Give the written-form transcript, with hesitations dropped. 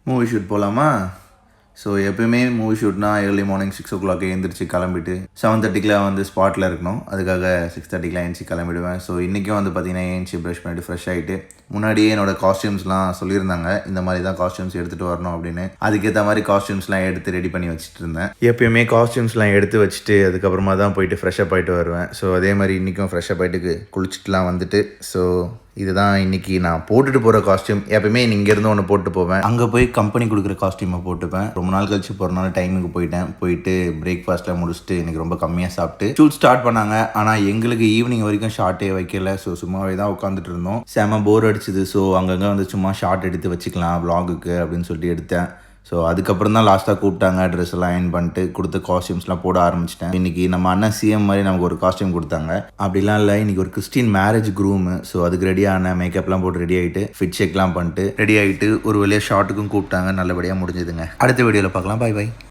Movie shoot போகலாமா? So எப்பயுமே movie ஷூட்னா early morning 6 o'clock எழுந்திரிச்சு கிளம்பிட்டு 7:30க்குலாம் வந்து ஸ்பாட்டில் இருக்கணும். அதுக்காக 6:30க்குலாம் எழுந்துச்சி கிளம்பிடுவேன். ஸோ இன்றைக்கும் வந்து பார்த்திங்கன்னா எழுந்துச்சி ப்ரஷ் பண்ணிவிட்டு ஃப்ரெஷ் ஆகிட்டு முன்னாடியே என்னோடய காஸ்டியூம்ஸ்லாம் சொல்லியிருந்தாங்க. இந்த மாதிரி தான் காஸ்டியூம்ஸ் எடுத்துகிட்டு வரணும் அப்படின்னு. அதுக்கேற்ற மாதிரி காஸ்டியூம்ஸ்லாம் எடுத்து ரெடி பண்ணி வச்சுட்டு இருந்தேன். எப்பயுமே காஸ்டியூம்ஸ்லாம் எடுத்து வச்சுட்டு அதுக்கப்புறமா தான் போயிட்டு ஃப்ரெஷ்ஷப் ஆகிட்டு வருவேன். ஸோ அதே மாதிரி இன்றைக்கும் ஃப்ரெஷ்ஷப் ஆகிட்டு குளிச்சுட்டுலாம் வந்துட்டு ஸோ இதுதான் இன்றைக்கி நான் போட்டுட்டு போகிற காஸ்டியூம். எப்பயுமே இங்கேருந்து ஒன்று போட்டு போவேன். அங்கே போய் கம்பெனி கொடுக்குற காஸ்டியூமை போட்டுப்பேன். ரொம்ப நாள் கழிச்சு போகிறனால டைமுக்கு போயிட்டு பிரேக்ஃபாஸ்ட்டில் முடிச்சுட்டு இன்றைக்கி ரொம்ப கம்மியாக சாப்பிட்டு ஷூட் ஸ்டார்ட் பண்ணாங்க. ஆனால் எங்களுக்கு ஈவினிங் வரைக்கும் ஷார்ட்டே வைக்கல. ஸோ சும்மாவே தான் உட்காந்துட்டு இருந்தோம். செம போர் அடிச்சுது. ஸோ அங்கங்கே வந்து சும்மா ஷார்ட் எடுத்து வச்சுக்கலாம் vlogக்கு அப்படின்னு சொல்லிட்டு எடுத்தேன். ஸோ அதுக்கப்புறம் தான் லாஸ்ட்டாக கூப்பிட்டாங்க. ட்ரெஸ் எல்லாம் அயர்ன் பண்ணிட்டு கொடுத்த காஸ்டியூம்ஸ்லாம் போட ஆரம்பிச்சிட்டேன். இன்றைக்கி நம்ம அண்ணன் சிஎம் மாதிரி நமக்கு ஒரு காஸ்டியூம் கொடுத்தாங்க. அப்படிலாம் இல்லை, இன்றைக்கி ஒரு கிறிஸ்டின் மேரேஜ் க்ரூமு. ஸோ அதுக்கு ரெடியான மேக்கப்லாம் போட்டு ரெடி ஆகிட்டு ஃபிட் செக்லாம் பண்ணிட்டு ரெடி ஆகிட்டு ஒரு வழியாக ஷார்ட்டுக்கும் கூப்பிட்டாங்க. நல்லபடியாக முடிஞ்சதுங்க. அடுத்த வீடியோவில் பார்க்கலாம். பை.